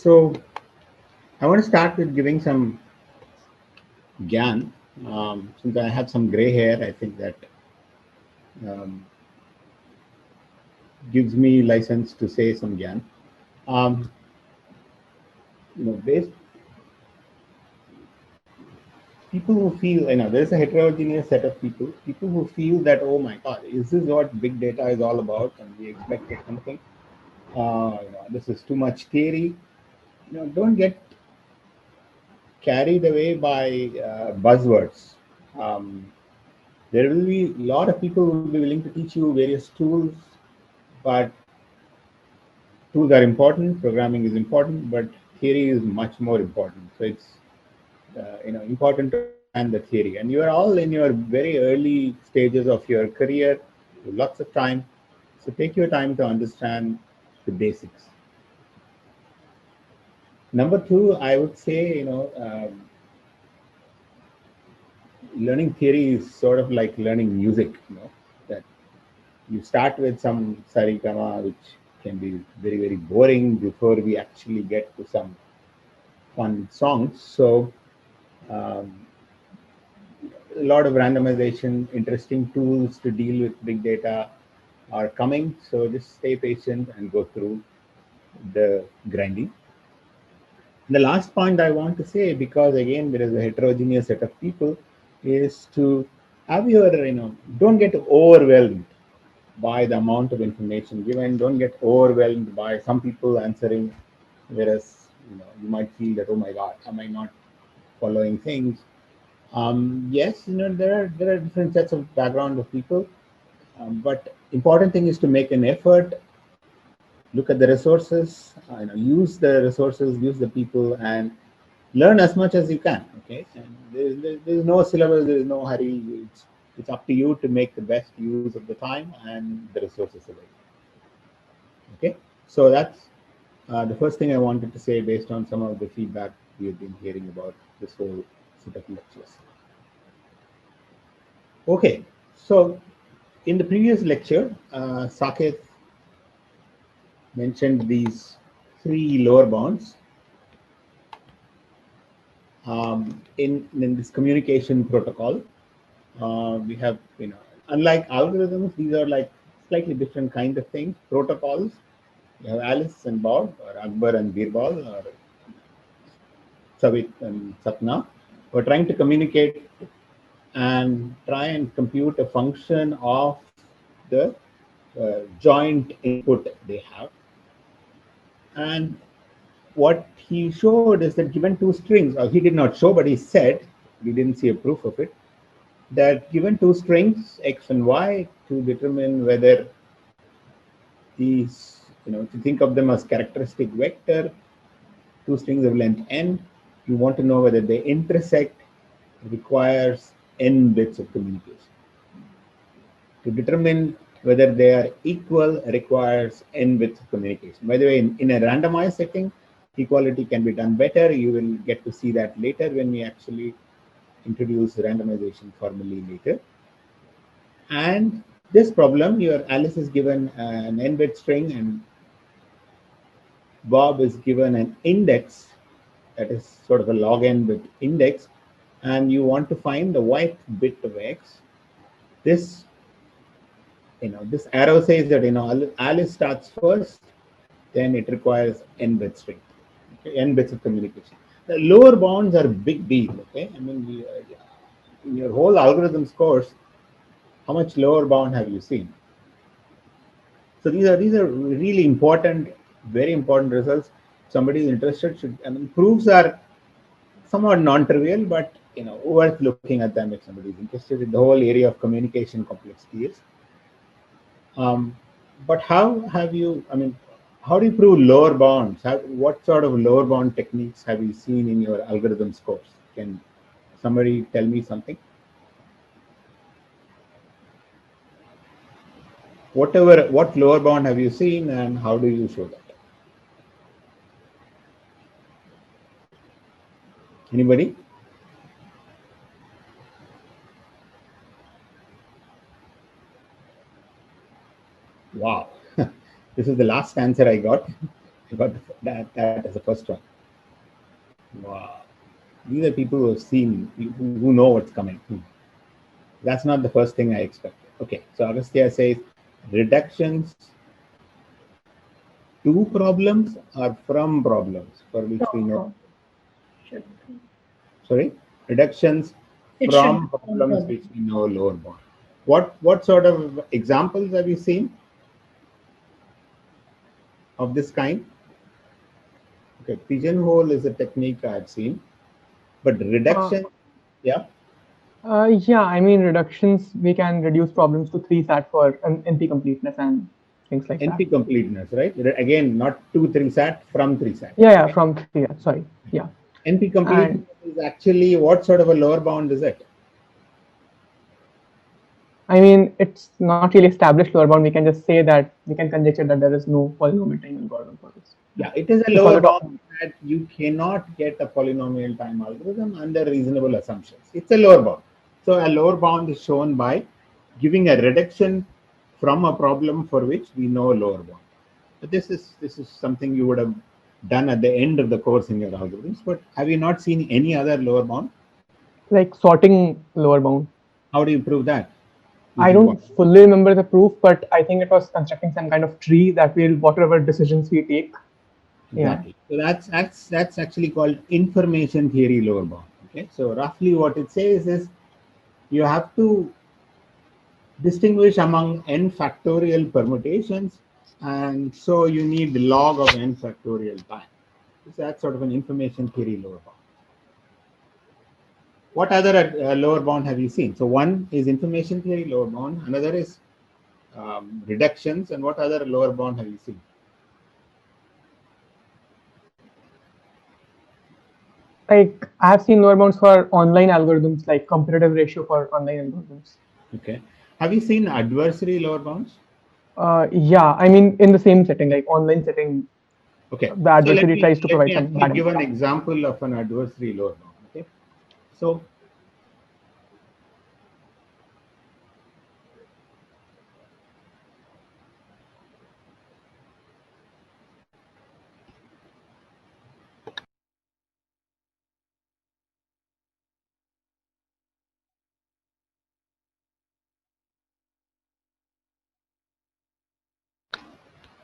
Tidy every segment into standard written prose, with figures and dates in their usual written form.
So I want to start with giving some gyan. Since I have some gray hair, I think that um, gives me license to say some gyan. Um, based people who feel, there's a heterogeneous set of people who feel that, oh my God, is this what big data is all about? And we expected something. This is too much theory. Don't get carried away by buzzwords. Um, there will be a lot of people who will be willing to teach you various tools, but tools are important, programming is important, but theory is much more important. So it's important to understand the theory. And you are all in your very early stages of your career, with lots of time. So take your time to understand the basics. Number two, I would say, learning theory is sort of like learning music. That you start with some sarigama, which can be very, very boring before we actually get to some fun songs. So um, a lot of randomization, interesting tools to deal with big data are coming. So just stay patient and go through the grinding. The last point I want to say, because again there is a heterogeneous set of people, is to have your, don't get overwhelmed by the amount of information given. Don't get overwhelmed by some people answering, whereas you might feel that, oh my God, am I not following things? Yes, there are different sets of background of people, but important thing is to make an effort, look at the resources, use the resources, use the people, and learn as much as you can. Okay, and there's no syllabus, there's no hurry. It's up to you to make the best use of the time and the resources available. Okay, so that's the first thing I wanted to say based on some of the feedback we have been hearing about this whole set of lectures. Okay, so in the previous lecture, Saket mentioned these three lower bounds in this communication protocol. We have, unlike algorithms, these are like slightly different kind of things. Protocols, you have Alice and Bob, or Akbar and Birbal, or Savit and Satna. We're trying to communicate and try and compute a function of the joint input they have. And what he showed is that given two strings, or he did not show, but he said, we didn't see a proof of it, that given two strings, x and y, to determine whether these, to think of them as characteristic vector, two strings of length n, you want to know whether they intersect, requires n bits of communication. To determine whether they are equal requires n bits of communication. By the way, in a randomized setting, equality can be done better. You will get to see that later when we actually introduce randomization formally later. And this problem, your Alice is given an n-bit string and Bob is given an index, that is sort of a log n bit index, and you want to find the white bit of x. This, this arrow says that, Alice starts first, then it requires n bit string, okay, n bits of communication. The lower bounds are big deal, okay? I mean, in your whole algorithms course, how much lower bound have you seen? So these are really important, very important results. Somebody is interested should. I mean, proofs are somewhat non-trivial, but worth looking at them if somebody is interested in the whole area of communication complexity is. Um, but how have you? I mean, how do you prove lower bounds? What sort of lower bound techniques have you seen in your algorithms course? Can somebody tell me something? What lower bound have you seen, and how do you show that? Anybody? Wow. This is the last answer I got. You got that as the first one. Wow. These are people who have seen, who know what's coming. That's not the first thing I expected. Okay, so Agastya says reductions to problems or from problems for which we know. Should be. Sorry, reductions It should from be from problems which problem. we know lower bound. What sort of examples have you seen of this kind? Okay, pigeonhole is a technique I've seen, but Uh, reduction, yeah, yeah, I mean reductions. We can reduce problems to three sat for an NP completeness and things like that. NP completeness, right? Again, not to 3 sat, from 3 sat. Yeah, yeah, Okay. from three. Yeah, sorry. Yeah, NP and completeness is actually what sort of a lower bound is it? I mean it's not really established lower bound. We can just say that we can conjecture that there is no polynomial time algorithm for this. Yeah, Yeah, it is a because we're lower bound talking. that you cannot get a polynomial time algorithm under reasonable assumptions. It's a lower bound. So a lower bound is shown by giving a reduction from a problem for which we know lower bound. But this is something you would have done at the end of the course in your algorithms. But have you not seen any other lower bound? Like sorting lower bound. How do you prove that? I Using what? don't fully remember the proof, but I think it was constructing some kind of tree that will whatever decisions we take. Yeah, Exactly. So that's actually called information theory lower bound. Okay. So roughly what it says is you have to distinguish among n factorial permutations, and so you need the log of n factorial time. So that's sort of an information theory lower bound. What other lower bound have you seen? So one is information theory lower bound, another is reductions, and what other lower bound have you seen? like I have seen lower bounds for online algorithms, like competitive ratio for online algorithms. Okay. Have you seen adversary lower bounds? Yeah, I mean in the same setting, like online setting, Okay. the So let adversary me tries to let provide me some actually bad give info. an example of an adversary lower bound. Okay. So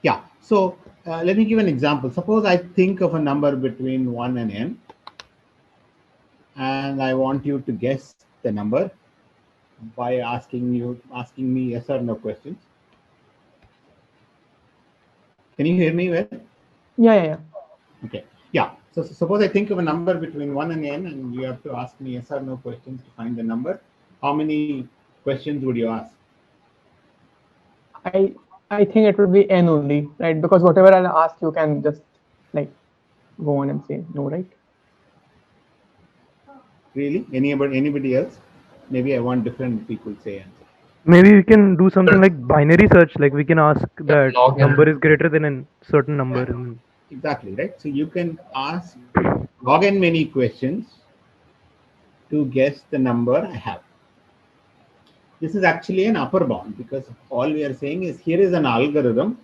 yeah. So let me give an example. Suppose I think of a number between 1 and n, and I want you to guess the number by asking me yes or no questions. Can you hear me well? Yeah, yeah, yeah. Okay. Yeah. So suppose I think of a number between 1 and n, and you have to ask me yes or no questions to find the number. How many questions would you ask? I I think it would be n only, right? Because whatever I'll ask, you can just like go on and say no, right? Really? Anybody else? Maybe I want different people say answer. Maybe we can do something like binary search, like we can ask that Log number n. is greater than a certain number. Yeah, And exactly, right? So you can ask log n many questions to guess the number I have. This is actually an upper bound because all we are saying is here is an algorithm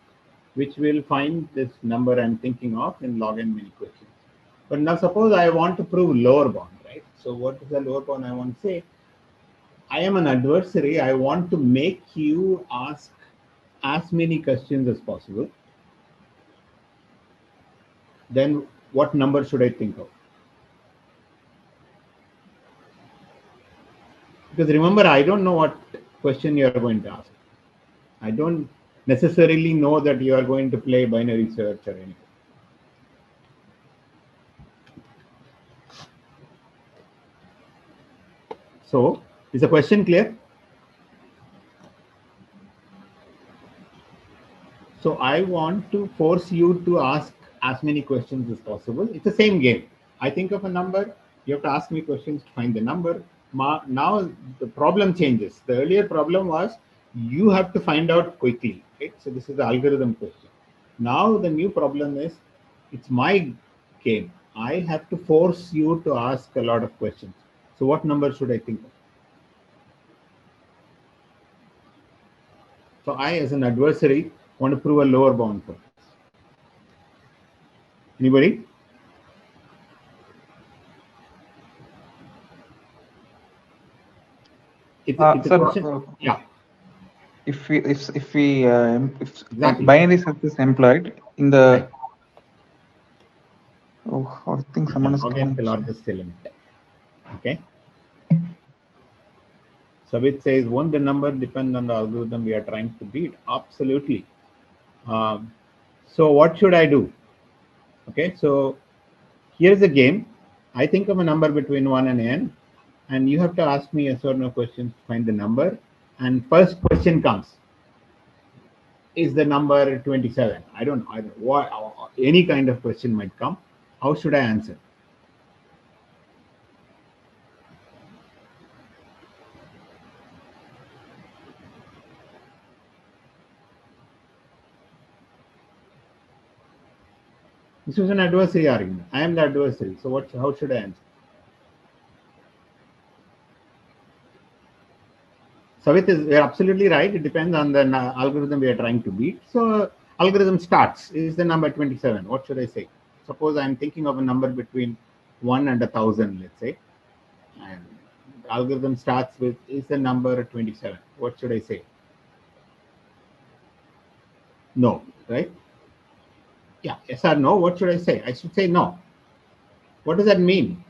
which will find this number I'm thinking of in log n many questions. But now suppose I want to prove lower bound, right? So what is the lower bound I want to say? I am an adversary. I want to make you ask as many questions as possible. Then what number should I think of? Because remember, I don't know what question you are going to ask. I don't necessarily know that you are going to play binary search or anything. So, is the question clear? So, I want to force you to ask as many questions as possible. It's the same game. I think of a number, you have to ask me questions to find the number. Now, the problem changes. The earlier problem was you have to find out quickly, right? So, this is the algorithm question. Now, the new problem is it's my game. I have to force you to ask a lot of questions. So, what number should I think of? So I, as an adversary, want to prove a lower bound for this. Anybody? It's a Sir, question. Yeah, if exactly. binary search is employed in the Right. I think someone is Log calling. the largest element. Okay. So it says, won't the number depend on the algorithm we are trying to beat? Absolutely. So what should I do? Okay, so here's a game. I think of a number between 1 and n, and you have to ask me yes or no questions to find the number. And first question comes, is the number 27? I don't know. What, any kind of question might come. How should I answer? This was an adversary argument. I am the adversary. So how should I answer? Savit, you're absolutely right. It depends on the algorithm we are trying to beat. So algorithm starts, is the number 27. What should I say? Suppose I'm thinking of a number between 1 and 1,000, let's say. And the algorithm starts with, is the number 27. What should I say? No, right? Yeah, yes or no. What should I say? I should say no. What does that mean?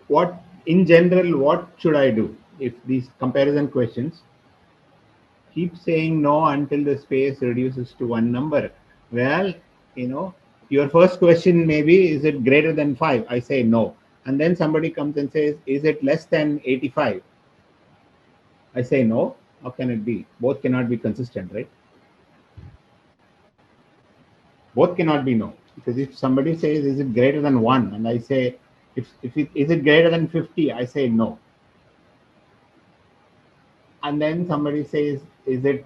What, in general, what should I do if these comparison questions keep saying no until the space reduces to one number? Well, your first question maybe, is it greater than 5? I say no. And then somebody comes and says, is it less than 85? I say no. How can it be? Both cannot be consistent, right? Both cannot be no. Because if somebody says, is it greater than 1? And I say, is it greater than 50? I say no. And then somebody says, is it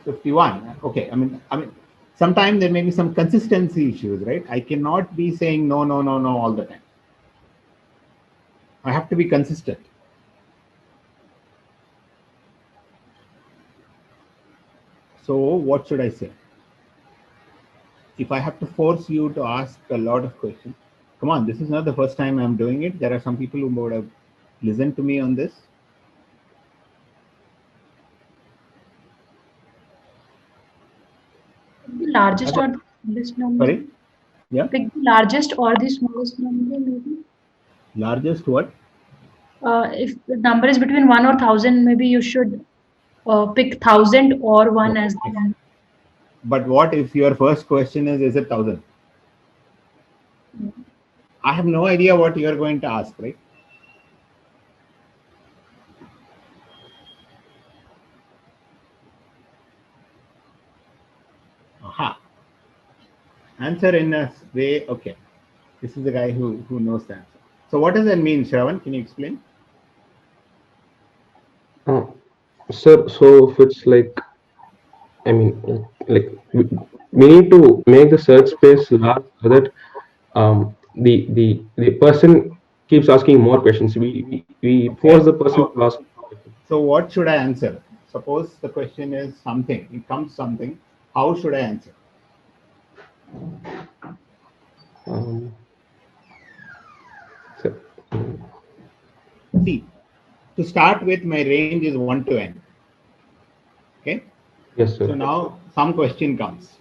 51? Okay, I mean, sometimes there may be some consistency issues, right? I cannot be saying no, no, no, no all the time. I have to be consistent. So what should I say? If I have to force you to ask a lot of questions, come on, this is not the first time I'm doing it. There are some people who would have listened to me on this. The largest or the smallest number? Sorry? Yeah? Pick the largest or the smallest number, maybe. Largest what? If the number is between 1 or 1,000, maybe you should pick 1,000 or 1 No. as the number. But what if your first question is it 1,000? I have no idea what you're going to ask, right? Aha. Answer in a way, okay. This is the guy who knows the answer. So what does that mean, Shravan? Can you explain? Sir, so if it's like, I mean, like we need to make the search space large so that the person keeps asking more questions. We force Okay. the person to ask more questions. So what should I answer? Suppose the question is something, it comes something. How should I answer? So, See, to start with, my range is 1 to n. Okay. yes, So sir. now some question comes.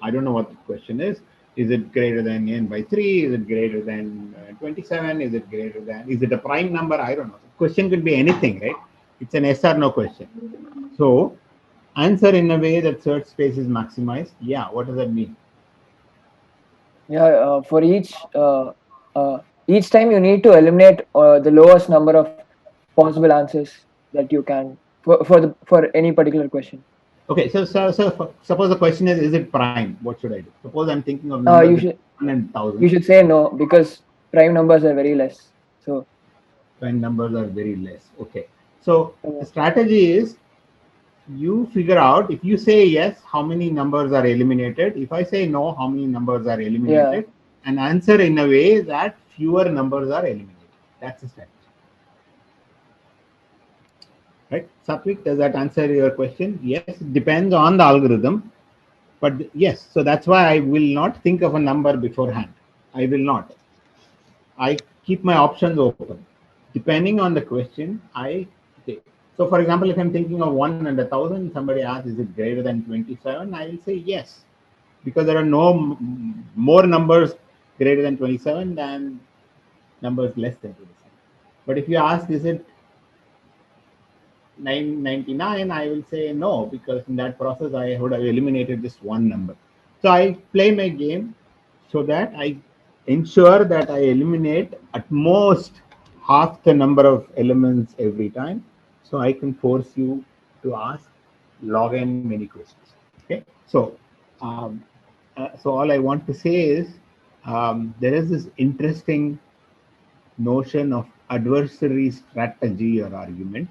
I don't know what the question is. Is it greater than n by 3? Is it greater than 27? Is it greater than, is it a prime number? I don't know. The question could be anything, right? It's an yes or no question. So answer in a way that search space is maximized. Yeah, what does that mean? Yeah, for each time you need to eliminate the lowest number of possible answers that you can for any particular question. Okay, so suppose the question is it prime? What should I do? Suppose I'm thinking of Uh, number you between should 1 and 1,000. you should say no because prime numbers are very less. So Prime numbers are very less. Okay, so the uh, strategy is you figure out, if you say yes, how many numbers are eliminated. If I say no, how many numbers are yeah, eliminated, and answer in a way that fewer numbers are eliminated. That's the strategy. Right? Satvik, does that answer your question? Yes, it depends on the algorithm. But yes, so that's why I will not think of a number beforehand. I will not. I keep my options open. Depending on the question, I take. So, for example, if I'm thinking of 1 and 1,000, somebody asks, is it greater than 27? I will say yes, because there are no more numbers greater than 27 than numbers less than 27. But if you ask, is it 999, I will say no, because in that process I would have eliminated just one number. So I play my game so that I ensure that I eliminate at most half the number of elements every time. So I can force you to ask log n many questions. Okay. Um, so all I want to say is there is this interesting notion of adversary strategy or argument.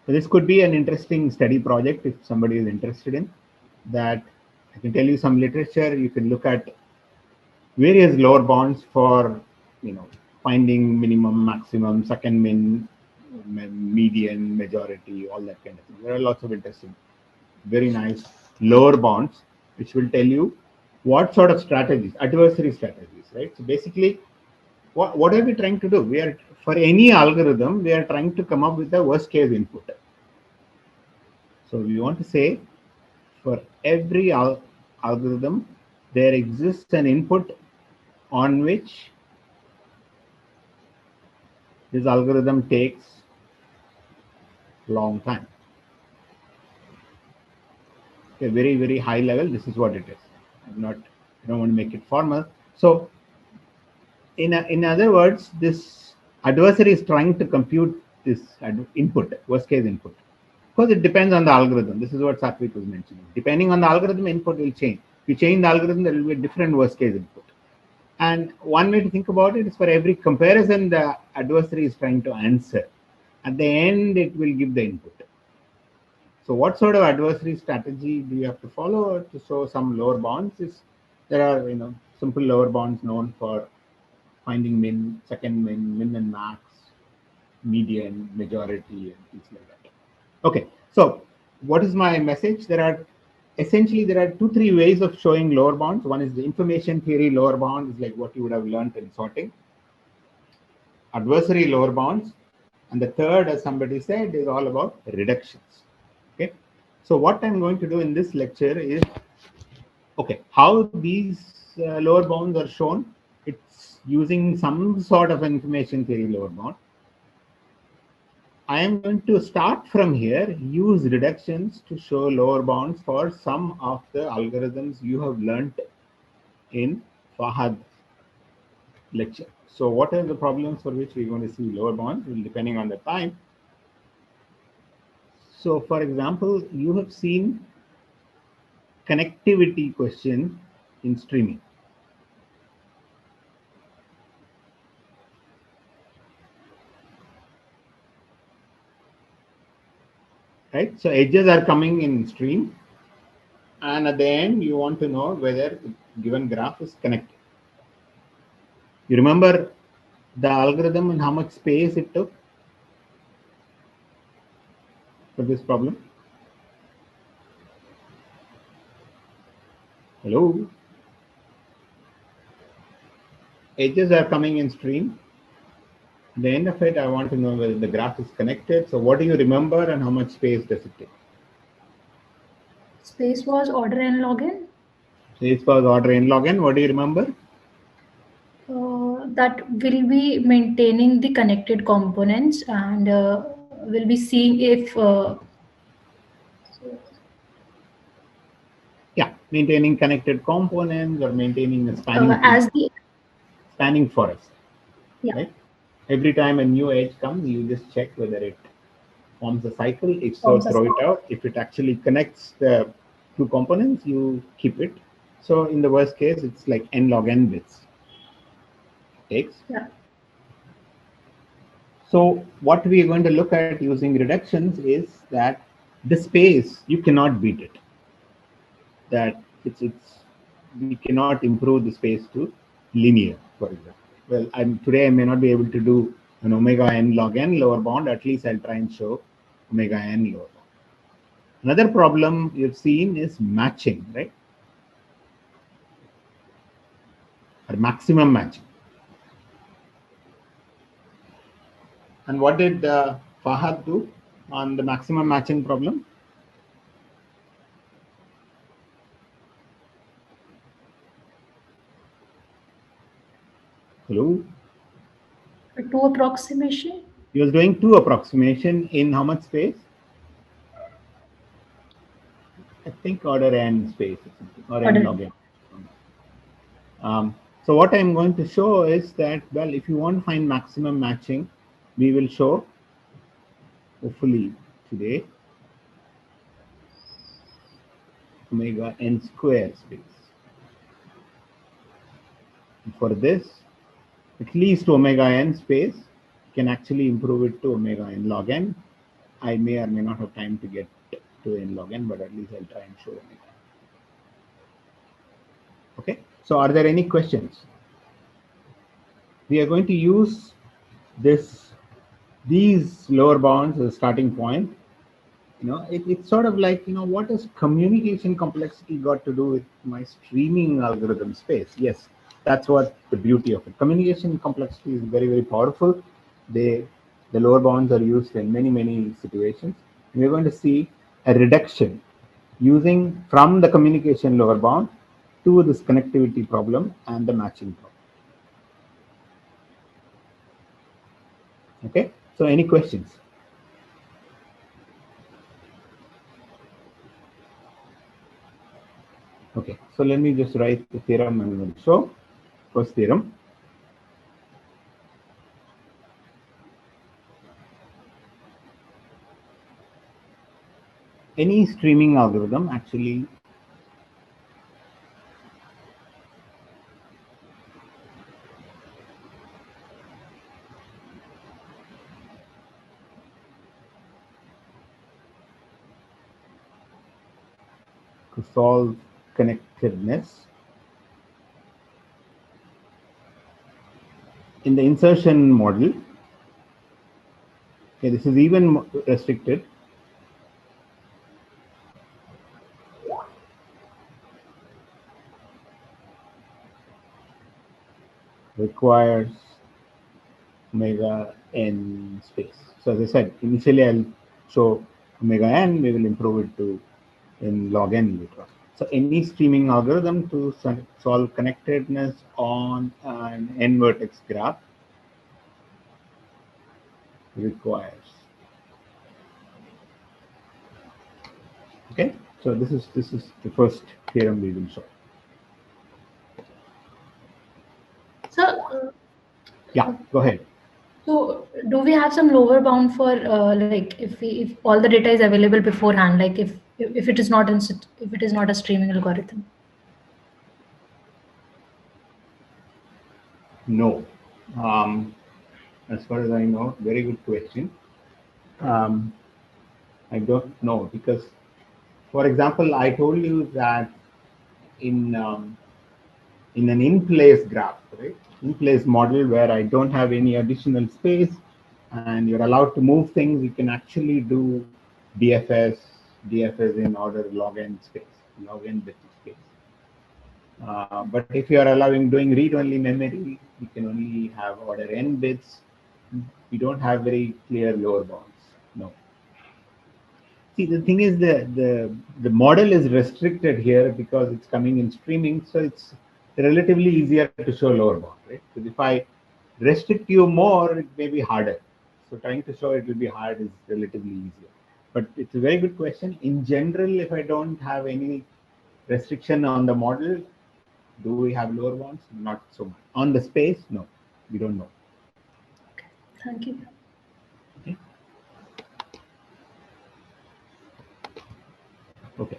So this could be an interesting study project if somebody is interested in that. I can tell you some literature. You can look at various lower bounds for finding minimum, maximum, second min, median, majority, all that kind of thing. There are lots of interesting, very nice lower bounds which will tell you what sort of strategies, adversary strategies, right? So basically, what are we trying to do? We are, for any algorithm, we are trying to come up with the worst case input. So we want to say for every algorithm, there exists an input on which this algorithm takes long time. Okay, very, very high level, this is what it is. I don't want to make it formal. So in other words, this adversary is trying to compute this input, worst case input. Because it depends on the algorithm. This is what Satvik was mentioning. Depending on the algorithm, input will change. If you change the algorithm, there will be a different worst case input. And one way to think about it is for every comparison the adversary is trying to answer, at the end it will give the input. So what sort of adversary strategy do you have to follow to show some lower bounds? Is there are simple lower bounds known for finding min, second min and max, median, majority, and things like that. Okay, so what is my message? There are 2-3 ways of showing lower bounds. One is the information theory lower bound, is like what you would have learned in sorting. Adversary lower bounds, and the third, as somebody said, is all about reductions. Okay, so what I'm going to do in this lecture is, okay, how these lower bounds are shown. It's using some sort of information theory lower bound. I am going to start from here, use reductions to show lower bounds for some of the algorithms you have learnt in Fahad lecture. So what are the problems for which we're going to see lower bounds? Well, depending on the time. So for example, you have seen connectivity question in streaming. Right? So edges are coming in stream, and at the end you want to know whether the given graph is connected. You remember the algorithm and how much space it took for this problem? Hello? Edges are coming in stream. At the end of it, I want to know whether the graph is connected. So what do you remember and how much space does it take? Space was order n log n. Space was order n log n. What do you remember? That will be maintaining the connected components, and we'll be seeing if Yeah, maintaining connected components or maintaining a spanning as the spanning forest. yeah. Right? Every time a new edge comes, you just check whether it forms a cycle. If so, Forms a throw it out. If it actually connects the two components, you keep it. So in the worst case, it's like n log n bits takes. Yeah. So what we are going to look at using reductions is that the space, you cannot beat it. That it's we cannot improve the space to linear, for example. Well, today I may not be able to do an omega n log n lower bound. At least I'll try and show omega n lower bound. Another problem you've seen is matching, right? Or maximum matching. And what did Fahad do on the maximum matching problem? Hello? Two approximation. He was doing two approximation in how much space? I think order n space or n log n. So what I'm going to show is that, well, if you want to find maximum matching, we will show, hopefully today, omega n square space. And for this, at least omega n space, can actually improve it to omega n log n. I may or may not have time to get to n log n, but at least I'll try and show omega. Okay, so are there any questions? We are going to use these lower bounds as a starting point. It's sort of like, what has communication complexity got to do with my streaming algorithm space? Yes, that's what the beauty of it. Communication complexity is very, very powerful. The lower bounds are used in many, many situations. We're going to see a reduction using from the communication lower bound to this connectivity problem and the matching problem. Okay, so any questions? Okay, so let me just write the theorem I'm going to show. First theorem. Any streaming algorithm actually to solve connectedness in the insertion model. Okay, this is even restricted. Requires omega n space. So as I said, initially I'll show omega n, we will improve it to n log n later on. So any streaming algorithm to solve connectedness on an n vertex graph requires. Okay, so this is the first theorem we will show. So, Yeah, go ahead. so do we have some lower bound for like if all the data is available beforehand, like if it is not if it is not a streaming algorithm? No. As far as I know, very good question. I don't know because, for example, I told you that in an in-place graph, right? In-place model where I don't have any additional space and you're allowed to move things, you can actually do DFS in order log n space, log n bit space. But if you are allowing doing read-only memory, you can only have order n bits. We don't have very clear lower bounds. No. See, the thing is the model is restricted here because it's coming in streaming, so it's relatively easier to show lower bound, right? Because if I restrict you more, it may be harder. So trying to show it will be hard is relatively easier. But it's a very good question. In general, if I don't have any restriction on the model, do we have lower bounds? Not so much. On the space, no, we don't know. Thank you. Okay. Okay.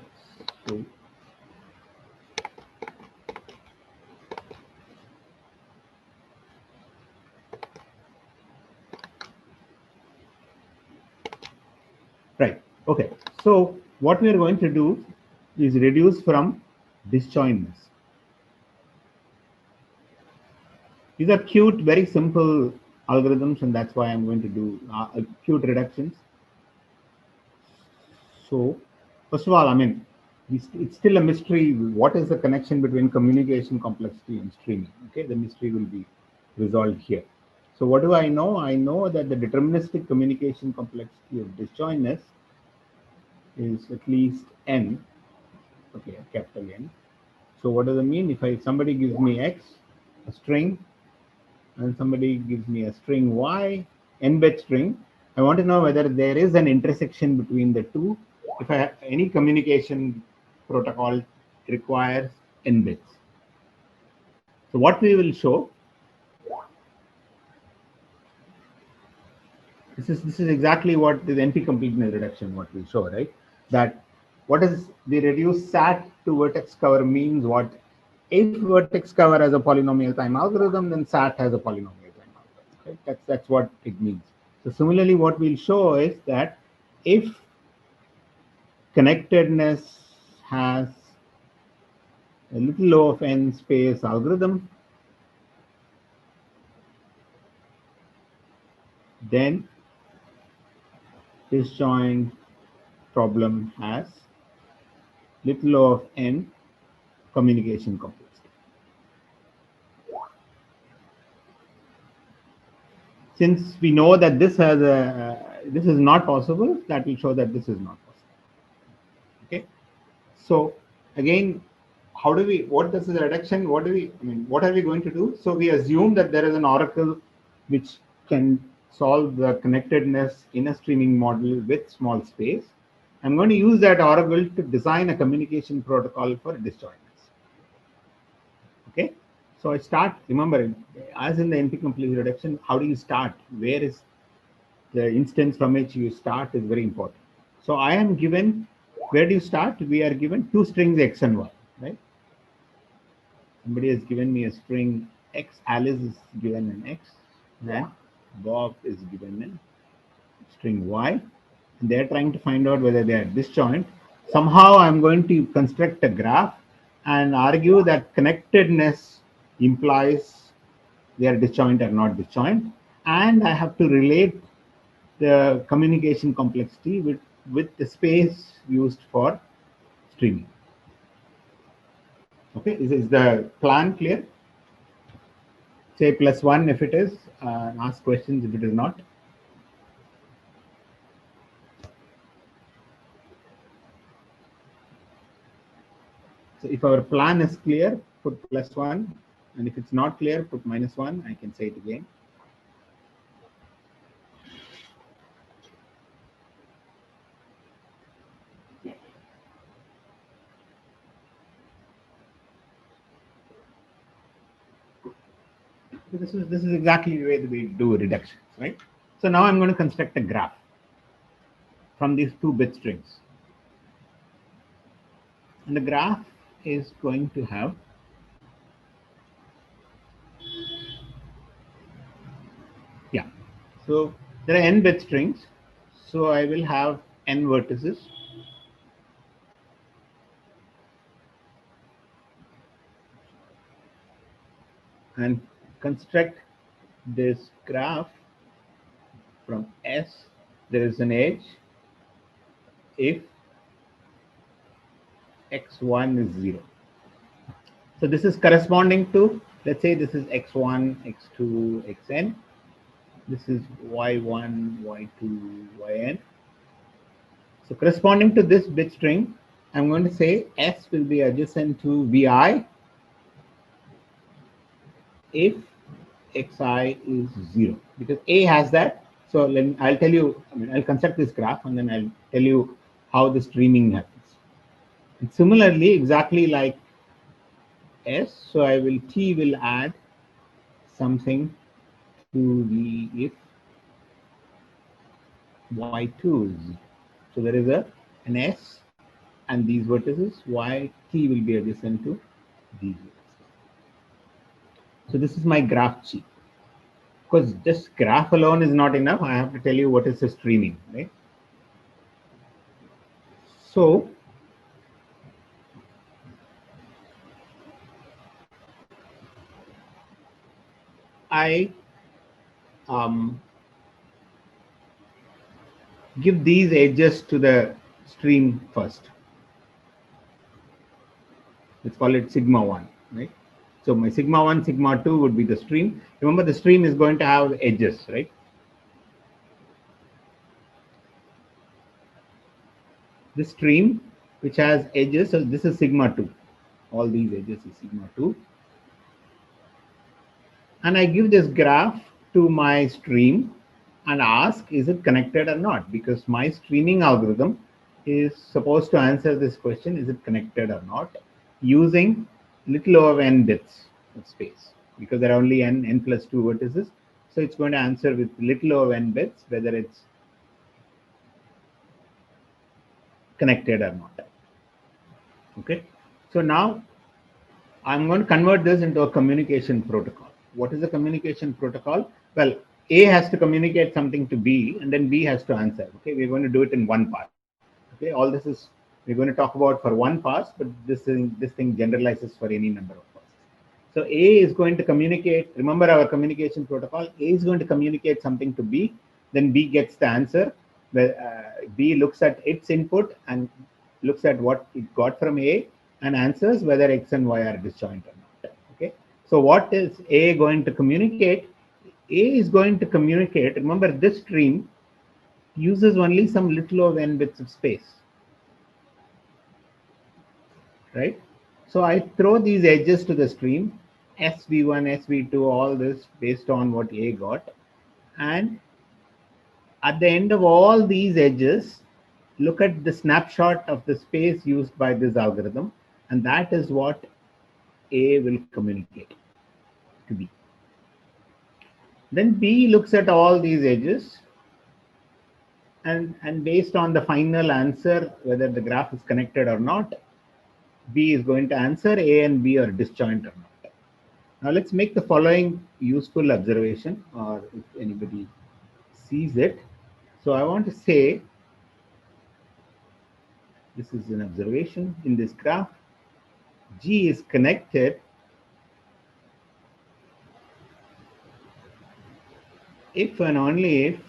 So, right. Okay. So what we are going to do is reduce from disjointness. These are cute, very simple algorithms, and that's why I'm going to do cute reductions. So, first of all, I mean, it's still a mystery. What is the connection between communication complexity and streaming? Okay, the mystery will be resolved here. So, what do I know? I know that the deterministic communication complexity of disjointness is at least n. Okay, capital N. So, what does it mean? If somebody gives me x, a string, and somebody gives me a string y, n-bit string, I want to know whether there is an intersection between the two. If any communication protocol requires n bits. So what we will show, this is exactly what the NP completeness reduction what we show, right? That what is the reduced SAT to vertex cover means what if vertex cover has a polynomial time algorithm, then SAT has a polynomial time algorithm. Right? That's what it means. So similarly, what we'll show is that if connectedness has a little O of n space algorithm, then disjoint problem has little O of n communication complexity. Since we know that this is not possible, that will show that this is not possible. Okay. So again, what does the reduction, what are we going to do? So we assume that there is an oracle which can solve the connectedness in a streaming model with small space. I'm going to use that oracle to design a communication protocol for disjointness. Okay. So I start, remember, as in the NP complete reduction, how do you start? Where is the instance from which you start is very important. So I am given, where do you start? We are given two strings x and y, right? Somebody has given me a string x, Alice is given an x, then Bob is given a string y. And they're trying to find out whether they are disjoint. Somehow I'm going to construct a graph and argue that connectedness implies they are disjoint or not disjoint. And I have to relate the communication complexity with the space used for streaming. Okay, is the plan clear? Say +1 if it is, ask questions if it is not. So if our plan is clear, put +1, and if it's not clear, put -1. I can say it again. This is exactly the way we do reductions, right? So now I'm going to construct a graph from these two bit strings. And the graph is going to have so there are n bit strings. So I will have n vertices. And construct this graph from S. There is an edge if x1 is 0. So this is corresponding to, let's say this is x1, x2, xn. This is y1, y2, yn. So corresponding to this bit string, I'm going to say S will be adjacent to vi if xi is 0, because A has that. So I'll tell you, I'll construct this graph and then I'll tell you how the streaming happens. And similarly, exactly like S, so T will add something to the if y2 is 0. So there is an S and these vertices, T will be adjacent to these vertices. So this is my graph G. Because just graph alone is not enough. I have to tell you what is the streaming, right? So I give these edges to the stream first. Let's call it sigma 1, right? So my sigma 1, sigma 2 would be the stream. Remember, the stream is going to have edges, right? The stream which has edges, so this is sigma 2. All these edges is sigma 2. And I give this graph to my stream and ask, is it connected or not? Because my streaming algorithm is supposed to answer this question, is it connected or not, using little over n bits of space, because there are only n plus 2 vertices. So it's going to answer with little over n bits whether it's connected or not. Okay. So now I'm going to convert this into a communication protocol. What is a communication protocol? Well, A has to communicate something to B, and then B has to answer. Okay, we're going to do it in one pass. Okay, all this is we're going to talk about for one pass, but this thing generalizes for any number of passes. So A is going to communicate. Remember our communication protocol. A is going to communicate something to B, then B gets the answer. B looks at its input and looks at what it got from A and answers whether X and Y are disjoint or not. Okay. So what is A going to communicate? A is going to communicate. Remember, this stream uses only some little of n bits of space, right? So I throw these edges to the stream, SV1, SV2, all this based on what A got, and at the end of all these edges, look at the snapshot of the space used by this algorithm, and that is what A will communicate to B. Then B looks at all these edges, and based on the final answer, whether the graph is connected or not, B is going to answer A and B are disjoint or not. Now let's make the following useful observation, or if anybody sees it. So I want to say, this is an observation in this graph. G is connected if and only if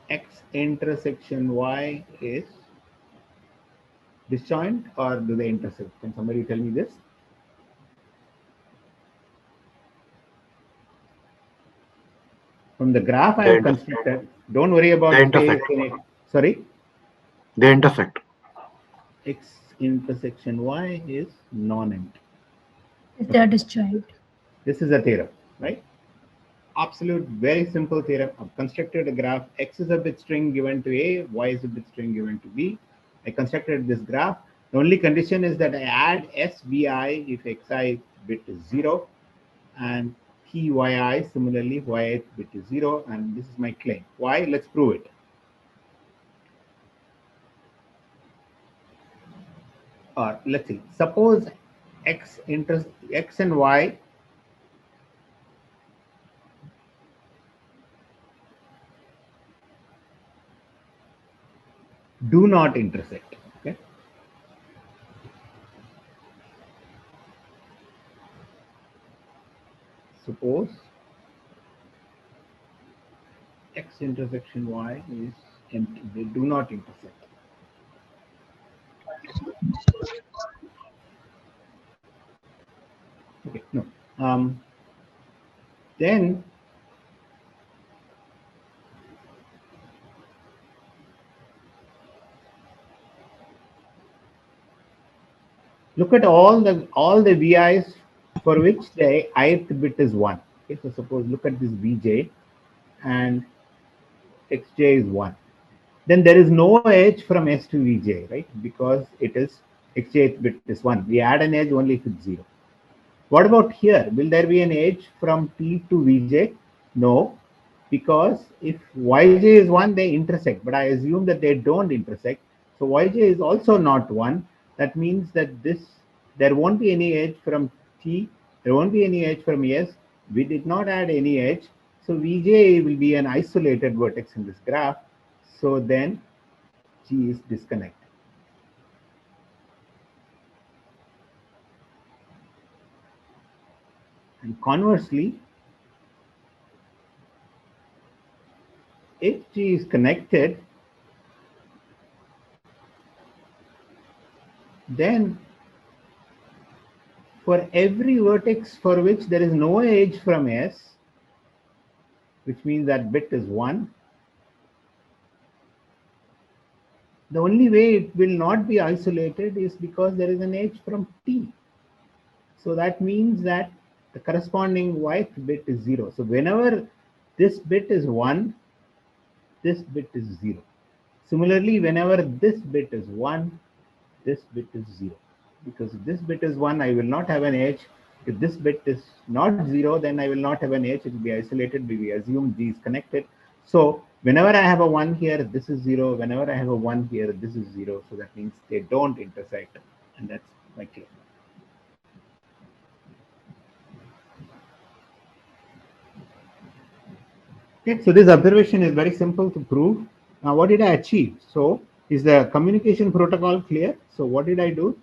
X intersection Y is disjoint, or do they intersect? Can somebody tell me this? From the graph I have constructed, don't worry about space in it. Sorry? They intersect. X intersection Y is non-empty. If they are disjoint. This is a theorem, right? Absolute, very simple theorem. I've constructed a graph. X is a bit string given to A, Y is a bit string given to B. I constructed this graph. The only condition is that I add SVI if Xi bit is 0, and PYI similarly, if Yi bit is 0, and this is my claim. Why? Let's prove it. Or let's see. Suppose X and Y do not intersect. Okay. Suppose X intersection Y is empty. They do not intersect. Okay. No. Then look at all the VIs for which the ith bit is 1. Okay, so suppose look at this VJ and XJ is 1. Then there is no edge from S to VJ, right? Because it is XJ bit is 1. We add an edge only if it's 0. What about here? Will there be an edge from T to VJ? No, because if Yj is 1, they intersect, but I assume that they don't intersect. So Yj is also not 1. That means that there won't be any edge from T, there won't be any edge from S. We did not add any edge. So Vj will be an isolated vertex in this graph. So then G is disconnected. And conversely, if G is connected, then for every vertex for which there is no edge from S, which means that bit is 1, the only way it will not be isolated is because there is an edge from T. So that means that the corresponding yth bit is 0. So whenever this bit is 1, this bit is 0. Similarly, whenever this bit is 1, this bit is 0. Because if this bit is 1, I will not have an edge. If this bit is not 0, then I will not have an edge. It will be isolated. We assume G is connected. So whenever I have a 1 here, this is 0. Whenever I have a 1 here, this is 0. So that means they don't intersect. And that's my claim. Okay, so this observation is very simple to prove. Now, what did I achieve? So, is the communication protocol clear? So, what did I do?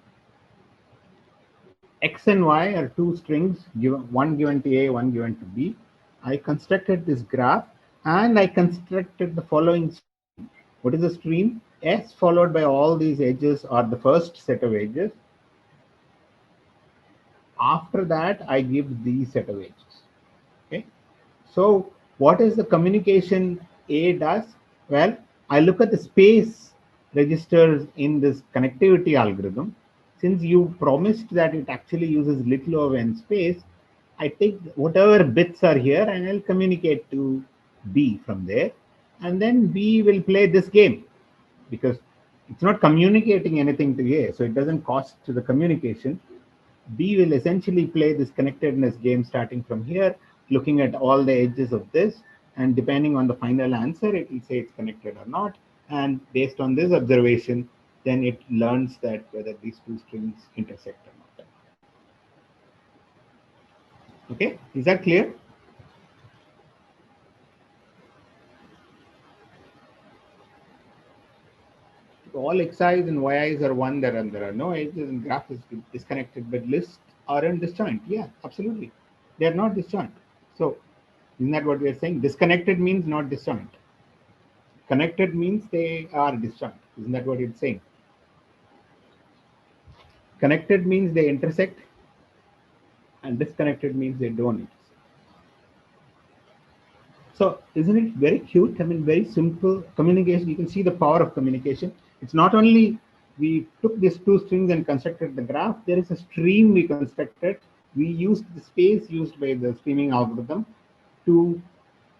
X and Y are two strings, one given to A, one given to B. I constructed this graph and I constructed the following stream. What is the stream? S followed by all these edges are the first set of edges. After that, I give these set of edges. Okay. So what is the communication A does? Well, I look at the space registers in this connectivity algorithm. Since you promised that it actually uses little o of n space, I take whatever bits are here and I'll communicate to B from there. And then B will play this game because it's not communicating anything to A. So it doesn't cost to the communication. B will essentially play this connectedness game starting from here, looking at all the edges of this, and depending on the final answer, it will say it's connected or not. And based on this observation, then it learns that whether these two strings intersect or not. Okay, is that clear? All xi's and yi's are one, there are no edges and graph is disconnected, but lists aren't disjoint. Yeah, absolutely. They are not disjoint. So isn't that what we are saying? Disconnected means not disjoint. Connected means they are disjoint. Isn't that what it's saying? Connected means they intersect and disconnected means they don't intersect. So isn't it very cute? I mean, very simple communication. You can see the power of communication. It's not only we took these two strings and constructed the graph, there is a stream we constructed. We used the space used by the streaming algorithm to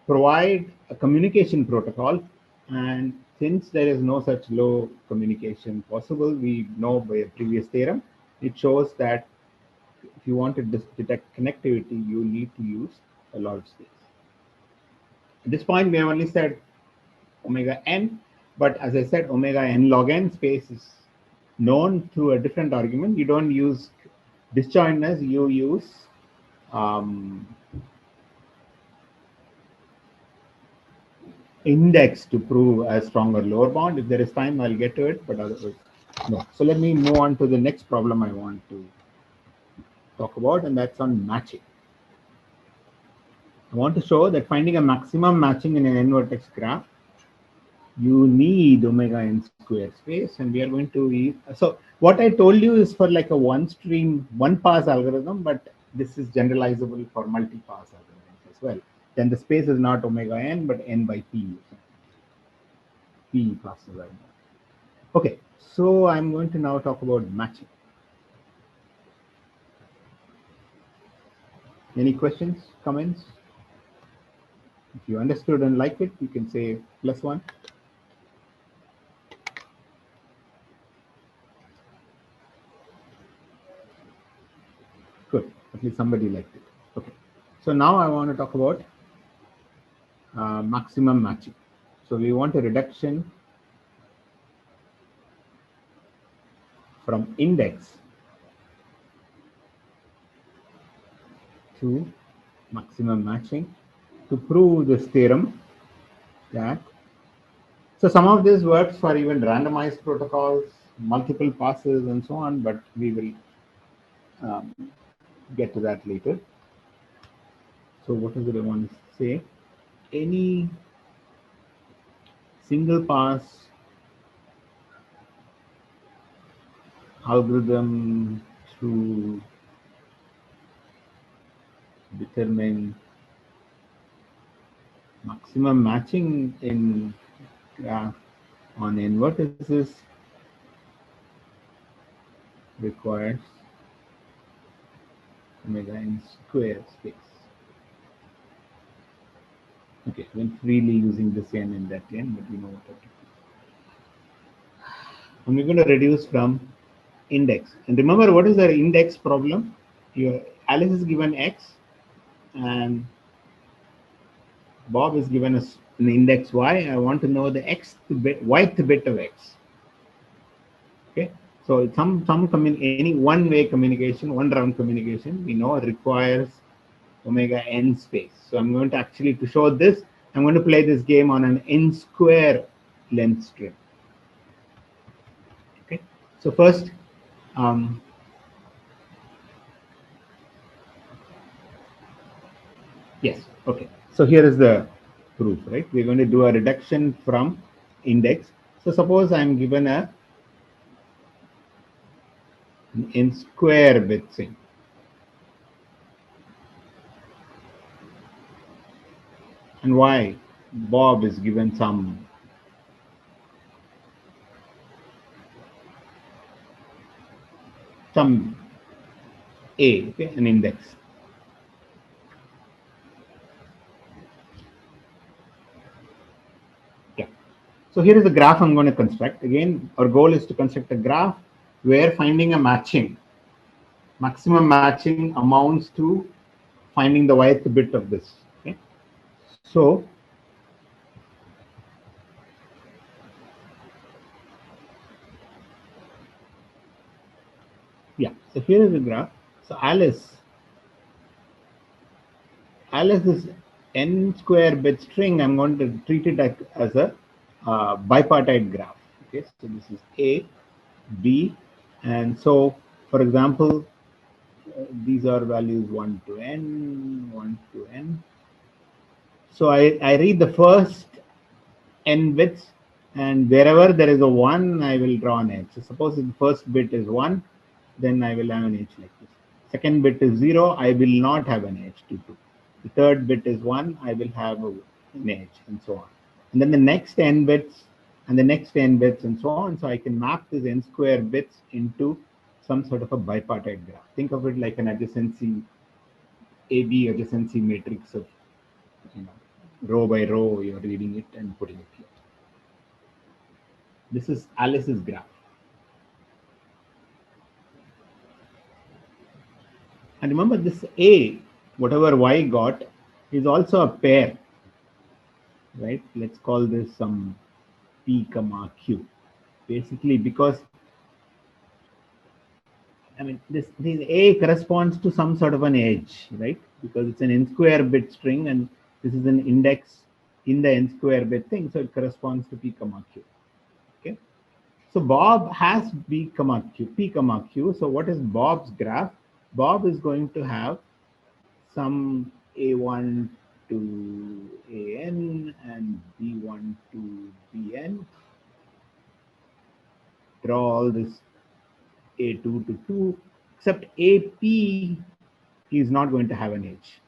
provide a communication protocol. And since there is no such low communication possible, we know by a previous theorem, it shows that if you want to detect connectivity, you need to use a large space. At this point, we have only said omega n, but as I said, omega n log n space is known through a different argument. You don't use disjointness, you use index to prove a stronger lower bound. If there is time, I'll get to it, but otherwise, no. So let me move on to the next problem I want to talk about, and that's on matching. I want to show that finding a maximum matching in an n-vertex graph, you need omega n square space, and we are going to so what I told you is for like a one stream, one pass algorithm, but this is generalizable for multi-pass algorithms as well. Then the space is not omega n, but n by p. P passes right now. Okay, so I'm going to now talk about matching. Any questions, comments? If you understood and like it, you can say +1. Good, at least somebody liked it. Okay, so now I want to talk about maximum matching. So we want a reduction from index to maximum matching to prove this theorem that, so some of this works for even randomized protocols, multiple passes and so on, but we will get to that later. So what is it I want to say? Any single pass algorithm to determine maximum matching in graph on n vertices requires omega n square space. Okay, when freely using this n and that n, but we know what to do. And we're going to reduce from index. And remember, what is the index problem? Your Alice is given x, and Bob is given us an index y. I want to know the x bit, yth bit of x. Okay, so any one-way communication, one-round communication, we know requires omega n space. So I'm going to actually, to show this, I'm going to play this game on an n square length string. Okay, so first, yes, okay. So here is the proof, right? We're going to do a reduction from index. So suppose I'm given an n square bit string. And why Bob is given some a, okay, an index. Yeah. So here is the graph I'm going to construct. Again, our goal is to construct a graph where finding a matching, maximum matching amounts to finding the yth bit of this. Okay. So yeah, so here is the graph. So Alice is n square bit string. I'm going to treat it as a bipartite graph. Okay, so this is A, B, and so for example, these are values 1 to n, 1 to n. So I read the first n bits, and wherever there is a 1, I will draw an edge. So suppose if the first bit is 1, then I will have an edge like this. Second bit is 0, I will not have an edge to 2. The third bit is 1, I will have an edge, and so on. And then the next n bits, and the next n bits, and so on. So I can map these n square bits into some sort of a bipartite graph. Think of it like an adjacency, AB adjacency matrix of, row by row, you're reading it and putting it here. This is Alice's graph. And remember, this A, whatever y got, is also a pair, right? Let's call this some P comma Q. Basically, because I mean, this A corresponds to some sort of an edge, right? Because it's an n square bit string, and this is an index in the n square bit thing, so it corresponds to P comma Q. Okay. So Bob has B comma Q, P comma Q. So what is Bob's graph? Bob is going to have some A1 to AN and B1 to BN. Draw all this A2 to 2, except AP is not going to have an edge.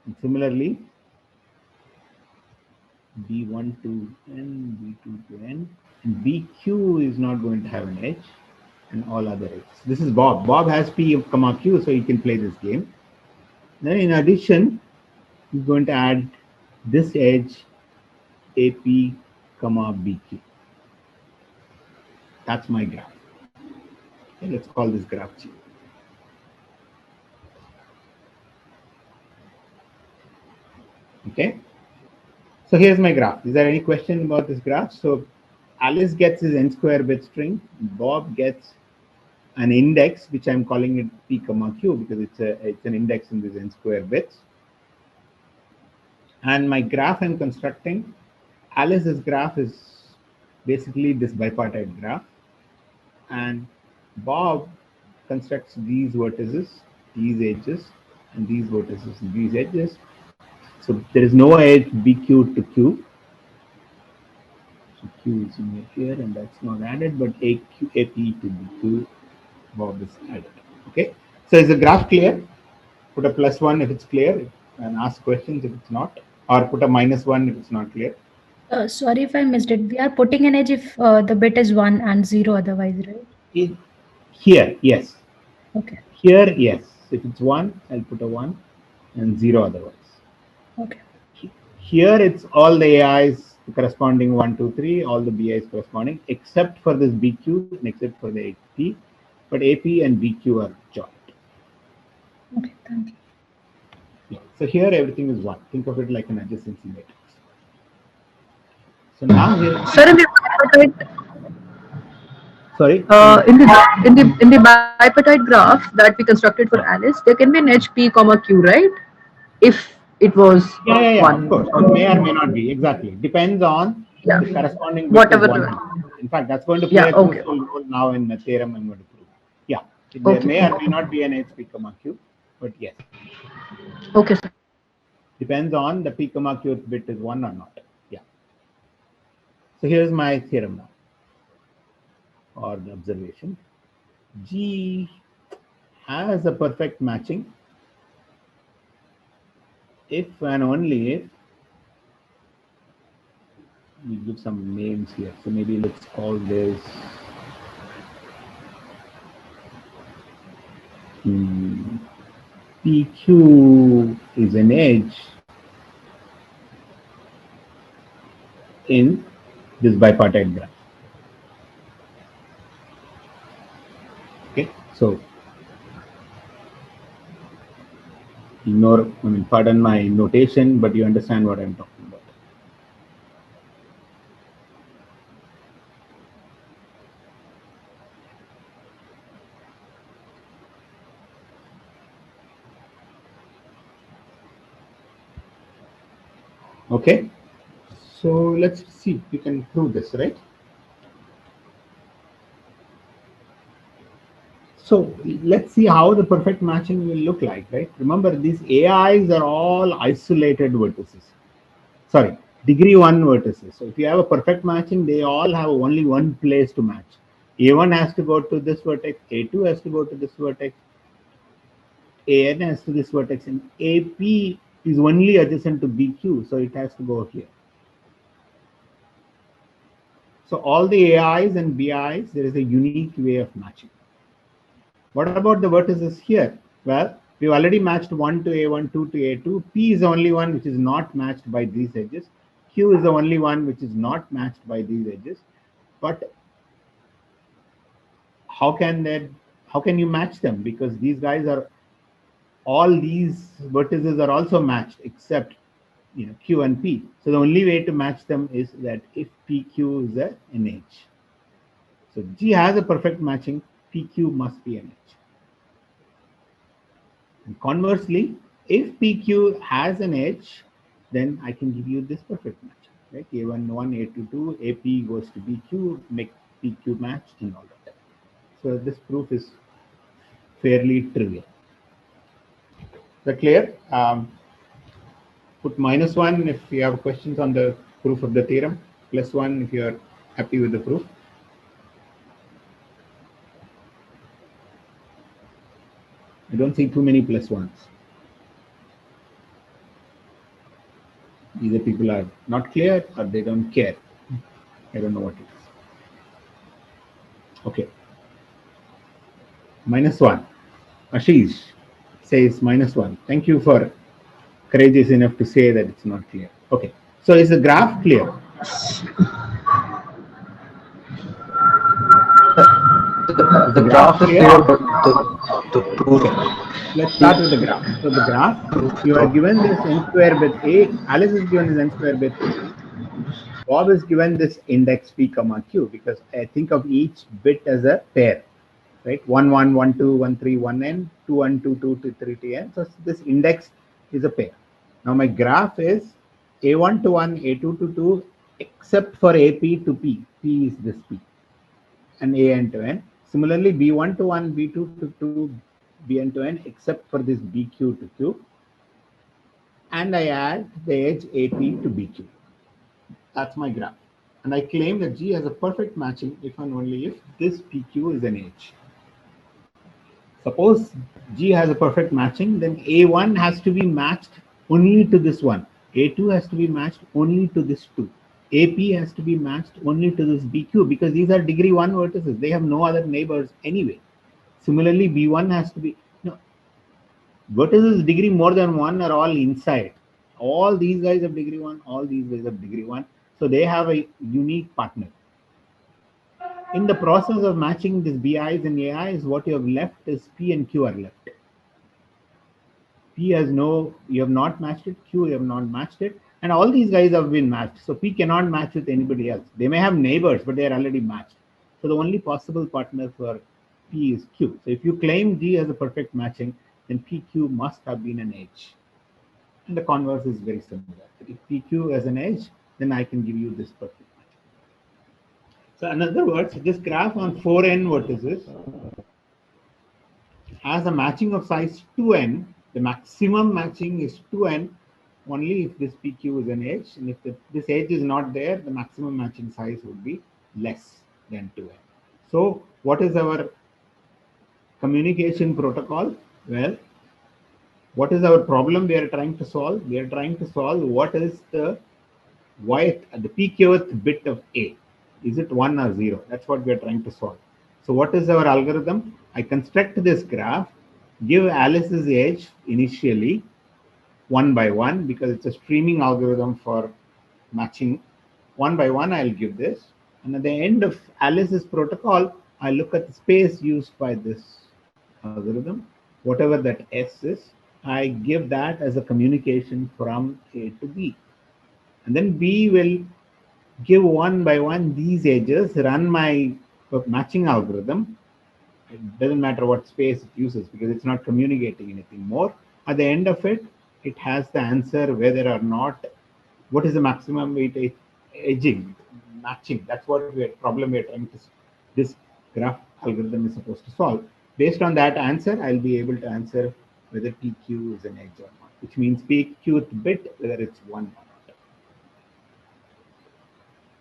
And similarly, B1 to N, B2 to N, and BQ is not going to have an edge, and all other edges. This is Bob. Bob has P comma Q, so he can play this game. Then in addition, he's going to add this edge AP comma BQ. That's my graph. Okay, let's call this graph G. Okay. So here's my graph. Is there any question about this graph? So Alice gets his n square bit string. Bob gets an index, which I'm calling it P comma Q because it's an index in these n square bits. And my graph I'm constructing, Alice's graph is basically this bipartite graph, and Bob constructs these vertices, these edges, and these vertices and these edges. So there is no edge BQ to Q. So Q is in here and that's not added, but AP to BQ above is added. Okay. So is the graph clear? Put a +1 if it's clear and ask questions if it's not, or put a -1 if it's not clear. Sorry if I missed it. We are putting an edge if the bit is 1 and 0 otherwise, right? Here, yes. Okay. Here, yes. If it's 1, I'll put a 1 and 0 otherwise. Okay. Here, it's all the AIs corresponding 1, 2, 3, all the BIs corresponding, except for this BQ and except for the AP. But AP and BQ are joint. Okay, thank you. Yeah. So here, everything is 1. Think of it like an adjacency matrix. So now here. Sir, in the bipartite, Sorry. in the bipartite graph that we constructed for Alice, there can be an edge P comma Q, right? If it was Yeah, one. of course. It may or may not be. Exactly. Depends on the corresponding bit Whatever. is 1. In fact, that's going to play a crucial role now in the theorem I'm going to prove. Yeah. There may or may not be an edge P comma Q, but yes. Okay, sir. Depends on the P comma Q bit is 1 or not. Yeah. So here's my theorem now, or the observation. G has a perfect matching if and only if we give some names here. So maybe let's call this PQ is an edge in this bipartite graph. Okay, so ignore, pardon my notation, but you understand what I'm talking about. Okay, so let's see if we can prove this, right? So let's see how the perfect matching will look like, right? Remember, these AIs are all isolated vertices. Sorry, degree 1 vertices. So if you have a perfect matching, they all have only one place to match. A1 has to go to this vertex, A2 has to go to this vertex, AN has to this vertex, and AP is only adjacent to BQ, so it has to go here. So all the AIs and BIs, there is a unique way of matching. What about the vertices here? Well, we've already matched 1 to A1, 2 to A2. P is the only one which is not matched by these edges. Q is the only one which is not matched by these edges. But how can you match them? Because these guys are, all these vertices are also matched except Q and P. So the only way to match them is that if PQ is an edge. So G has a perfect matching, PQ must be an edge. And conversely, if PQ has an edge, then I can give you this perfect match, right? A1, 1, A2, 2, AP goes to BQ, make PQ match and all that. So this proof is fairly trivial. Is that clear? Put -1 if you have questions on the proof of the theorem, +1 if you are happy with the proof. I don't see too many +1s. Either people are not clear or they don't care. I don't know what it is. Okay. -1. Ashish says -1. Thank you for courageous enough to say that it's not clear. Okay. So is the graph clear? The graph is clear, but the proof. Okay. Let's start with the graph. So the graph, you are given this n square bit A. Alice is given this n square bit A. Bob is given this index P comma Q, because I think of each bit as a pair, right? 1 1 1 2 1 3 1 n, 2 1 2 2 2 3 t n. So this index is a pair. Now my graph is A1 to 1, A2 to 2, except for AP to P. P is this P, and AN to N. Similarly, B1 to 1, B2 to 2, Bn to n except for this bq to q, and I add the edge ap to bq. That's my graph. And I claim that G has a perfect matching if and only if this PQ is an edge. Suppose G has a perfect matching, then A1 has to be matched only to this one. A2 has to be matched only to this 2. AP has to be matched only to this BQ because these are degree 1 vertices. They have no other neighbors anyway. Similarly, B1 has to be, vertices degree more than 1 are all inside. All these guys have degree 1, all these guys have degree 1. So they have a unique partner. In the process of matching these BIs and AIs, what you have left is P and Q are left. P has no, you have not matched it, Q you have not matched it, and all these guys have been matched. So P cannot match with anybody else. They may have neighbors, but they are already matched. So the only possible partner for P is Q. So if you claim G has a perfect matching, then PQ must have been an edge. And the converse is very similar. If PQ has an edge, then I can give you this perfect matching. So in other words, this graph on 4n vertices has a matching of size 2n. The maximum matching is 2n only if this PQ is an edge, and if this edge is not there, the maximum matching size would be less than 2n. So what is our communication protocol? Well, what is our problem we are trying to solve? We are trying to solve what is the the pqth bit of A. Is it 1 or 0? That's what we are trying to solve. So what is our algorithm? I construct this graph, give Alice's edge initially 1 by 1 because it's a streaming algorithm for matching. 1 by 1 I'll give this, and at the end of Alice's protocol I look at the space used by this algorithm, whatever that S is, I give that as a communication from A to B, and then B will give 1 by 1 these edges, run my matching algorithm. It doesn't matter what space it uses because it's not communicating anything more. At the end of it, it has the answer whether or not what is the maximum weight edging, matching. That's what problem we're trying to, this graph algorithm is supposed to solve. Based on that answer, I'll be able to answer whether PQ is an edge or not, which means PQth bit, whether it's 1 or not.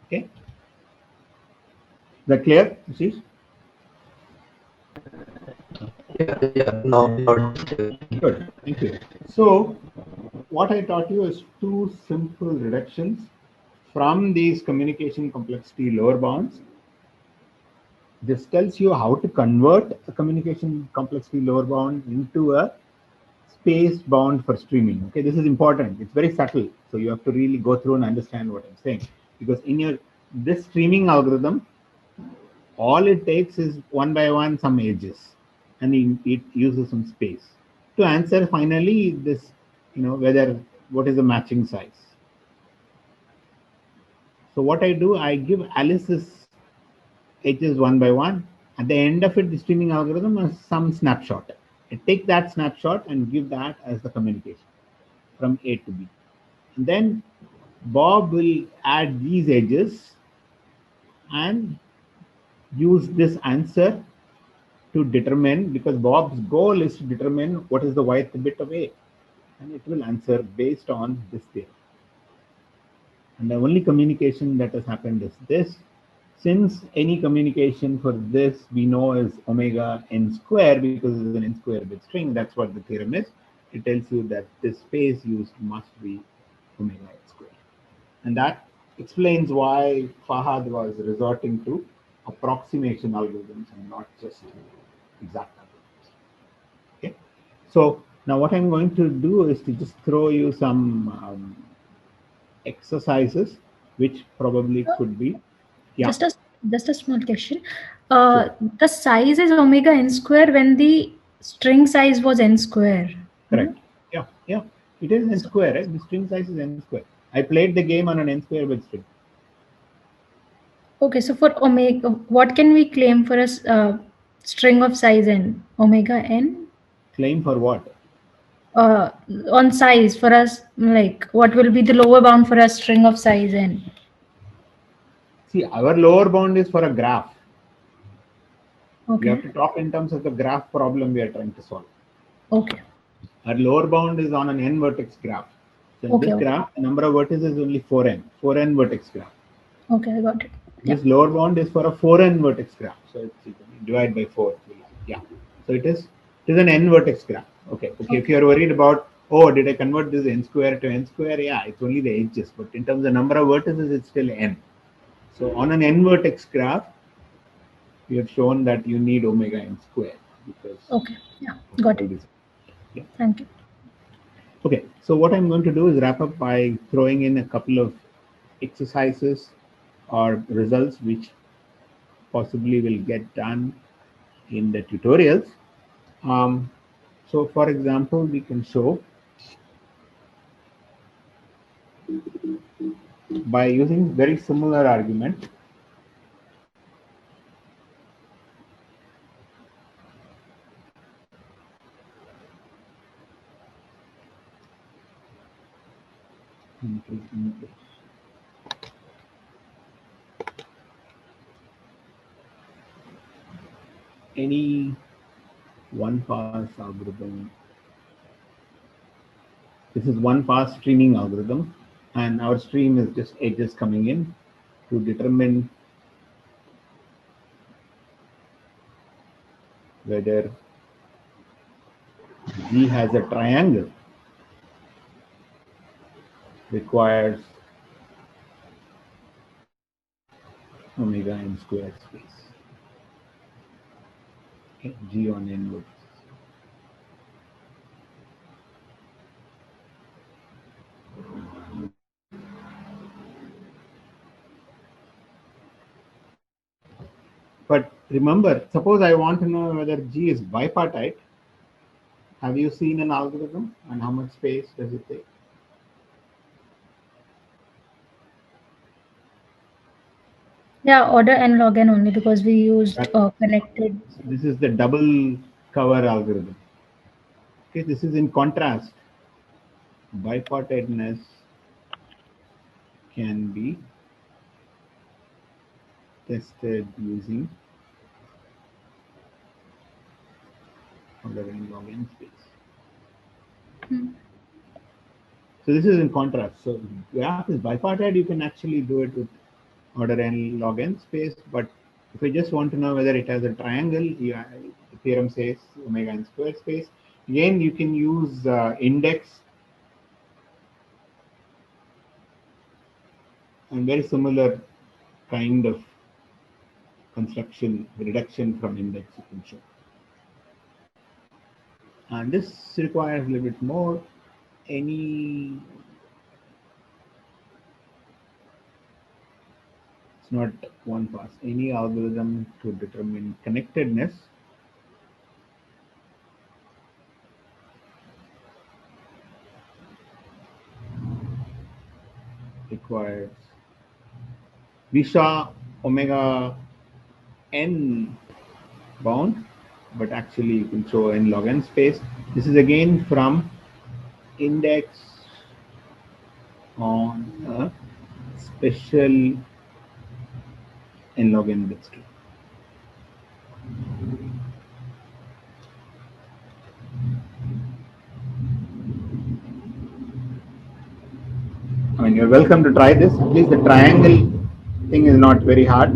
Okay, is that clear, Ashish? Yeah, now Good, thank you. So what I taught you is 2 simple reductions from these communication complexity lower bounds. This tells you how to convert a communication complexity lower bound into a space bound for streaming. Okay, this is important. It's very subtle, so you have to really go through and understand what I'm saying, because in this streaming algorithm, all it takes is 1 by 1 some edges, and it uses some space to answer finally this, whether what is the matching size. So what I do, I give Alice's edges 1 by 1. At the end of it, the streaming algorithm has some snapshot. I take that snapshot and give that as the communication from A to B. And then Bob will add these edges and use this answer to determine, because Bob's goal is to determine what is the yth bit of A, and it will answer based on this theorem. And the only communication that has happened is this. Since any communication for this we know is omega n square because it's an n square bit string, that's what the theorem is. It tells you that this space used must be omega n square. And that explains why Fahad was resorting to approximation algorithms and not just exact algorithms. Okay. So now what I'm going to do is to just throw you some exercises which probably could be, yeah. Just a small question. The size is omega n square when the string size was n square. Correct. Yeah. It is n square, right? The string size is n square. I played the game on an n square bit string. Okay, so for omega, what can we claim for a string of size n? Omega n? Claim for what? On size for us, like what will be the lower bound for a string of size n? See, our lower bound is for a graph. We have Okay. to talk in terms of the graph problem we are trying to solve. Okay. Our lower bound is on an n vertex graph. So in Okay. this Okay. graph, the number of vertices is only 4n vertex graph. Okay. I got it. Yeah. This lower bound is for a 4n vertex graph. So it's, you can divide by 4. Yeah. So it is an n vertex graph. Okay. If you are worried about, oh, did I convert this n square to n square? Yeah, it's only the edges. But in terms of number of vertices, it's still n. So on an n vertex graph, we have shown that you need omega n square because Okay. Yeah. Got it. Yeah. Thank you. Okay, so what I'm going to do is wrap up by throwing in a couple of exercises or results which possibly will get done in the tutorials. So for example, we can show by using very similar argument. Any one pass algorithm. This is one pass streaming algorithm, and our stream is just edges coming in to determine whether G has a triangle requires omega n square space. Okay, G on n vertices. But remember, suppose I want to know whether G is bipartite. Have you seen an algorithm and how much space does it take? Yeah, order n log n only because we used connected. This is the double cover algorithm. Okay, this is in contrast. Bipartiteness can be tested using order n log n space. So this is in contrast. So graph is bipartite, you can actually do it with order n log n space, but if I just want to know whether it has a triangle, the theorem says omega n square space. Again, you can use index and very similar kind of construction, reduction from index you can show. And this requires a little bit more. It's not one pass. Any algorithm to determine connectedness requires, we saw omega n bound, but actually you can show n log n space. This is again from index on a special n log n bit string. I mean, you're welcome to try this. At least the triangle thing is not very hard.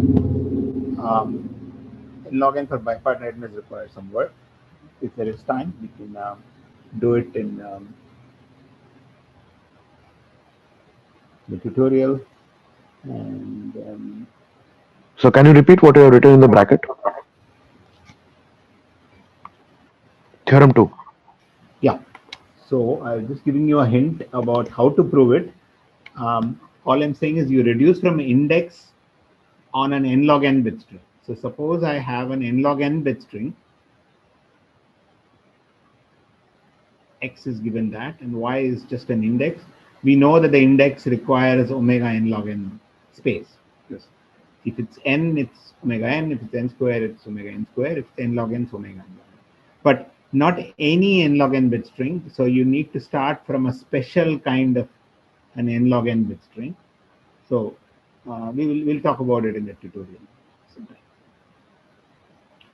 N log n for bipartiteness requires some work. If there is time, we can do it in the tutorial. And So can you repeat what you have written in the bracket? Theorem 2. yeah, so I'm just giving you a hint about how to prove it. All I'm saying is you reduce from index on an n log n bit string. So suppose I have an n log n bit string, x is given that, and y is just an index. We know that the index requires omega n log n space. Yes. If it's n, it's omega n. If it's n square, it's omega n square. If it's n log n, it's omega n log n. But not any n log n bit string. So you need to start from a special kind of an n log n bit string. So we'll talk about it in the tutorial sometime.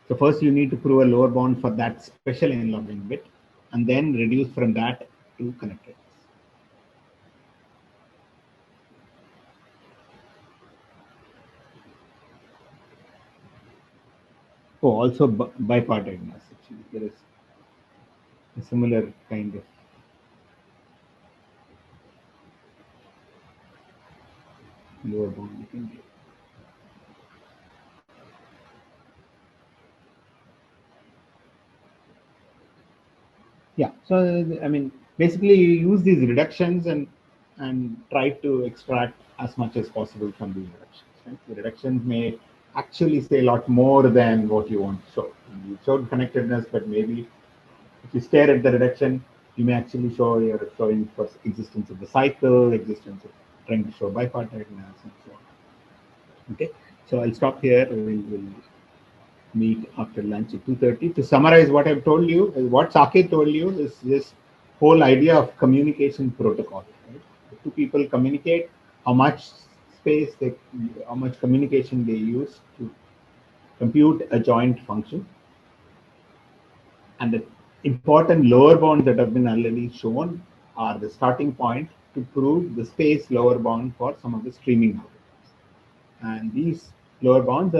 So first you need to prove a lower bound for that special n-logging bit, and then reduce from that to connectedness. Oh, also bipartiteness. Actually, there is a similar kind of lower bound you can get. Yeah, so I mean, basically you use these reductions and try to extract as much as possible from these reductions. Right? The reductions may actually say a lot more than what you want to show. You showed connectedness, but maybe if you stare at the reduction, you may actually show you're showing for existence of the cycle, existence of trying to show bipartiteness, and so on. Okay, so I'll stop here. We'll meet after lunch at 2:30. To summarize what I've told you, what Saket told you is this whole idea of communication protocol. Right? The two people communicate, how much space how much communication they use to compute a joint function, and the important lower bounds that have been already shown are the starting point to prove the space lower bound for some of the streaming algorithms. And these lower bounds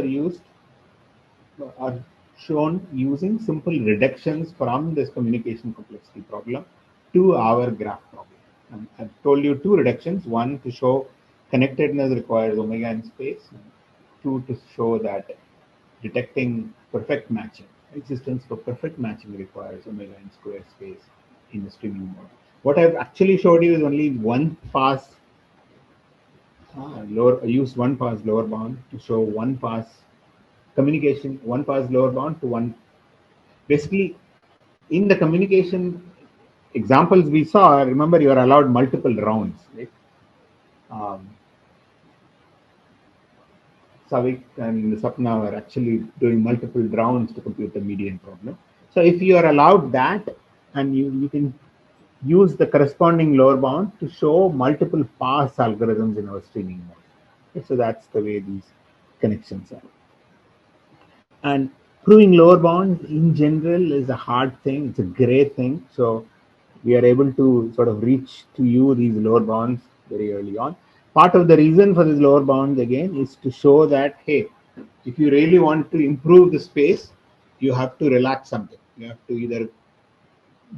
are shown using simple reductions from this communication complexity problem to our graph problem. And I've told you two reductions, one to show connectedness requires omega in space, and two to show that detecting perfect matching, existence for perfect matching requires omega in square space in the streaming mode. What I've actually showed you is only one pass I used one pass lower bound to show one pass communication, one pass lower bound to one. Basically, in the communication examples we saw, remember you are allowed multiple rounds, right? Savik and Sapna are actually doing multiple rounds to compute the median problem. So if you are allowed that, and you can use the corresponding lower bound to show multiple pass algorithms in our streaming mode. Okay, so that's the way these connections are. And proving lower bounds in general is a hard thing. It's a great thing. So we are able to sort of reach to you these lower bounds very early on. Part of the reason for these lower bounds again is to show that, hey, if you really want to improve the space, you have to relax something. You have to either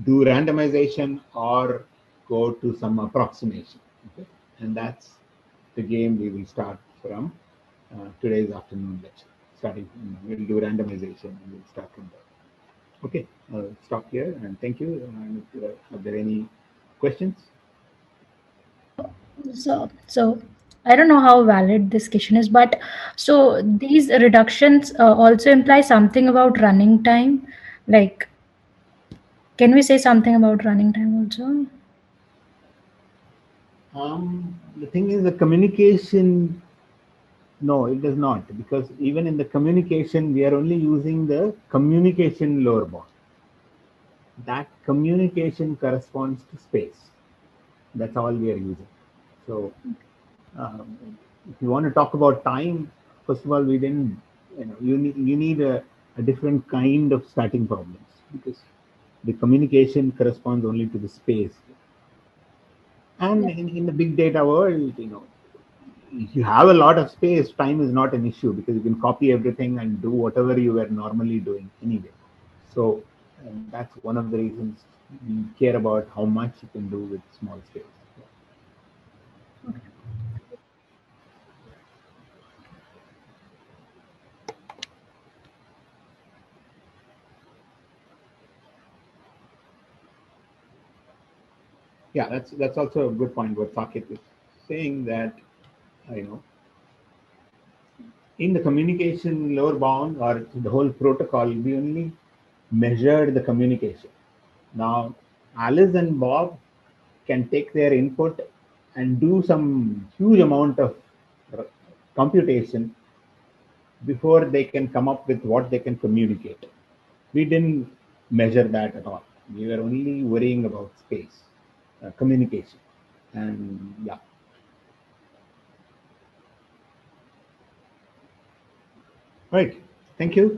do randomization or go to some approximation. Okay? And that's the game we will start from today's afternoon lecture. Starting, we'll do randomization and we'll start from there. Okay, stop here and thank you. And are there any questions? So I don't know how valid this question is, but so these reductions also imply something about running time. Like, can we say something about running time also? The thing is, the communication. No, it does not, because even in the communication, we are only using the communication lower bound. That communication corresponds to space. That's all we are using. So, if you want to talk about time, first of all, we didn't. You need a different kind of starting problems, because the communication corresponds only to the space. And in the big data world, if you have a lot of space, time is not an issue, because you can copy everything and do whatever you were normally doing anyway. So that's one of the reasons we care about how much you can do with small space. Yeah, that's also a good point. What Saket is saying, that you know in the communication lower bound or the whole protocol, we only measure the communication. Now, Alice and Bob can take their input and do some huge amount of computation before they can come up with what they can communicate. We didn't measure that at all. We were only worrying about space, communication, and yeah. Right. Thank you.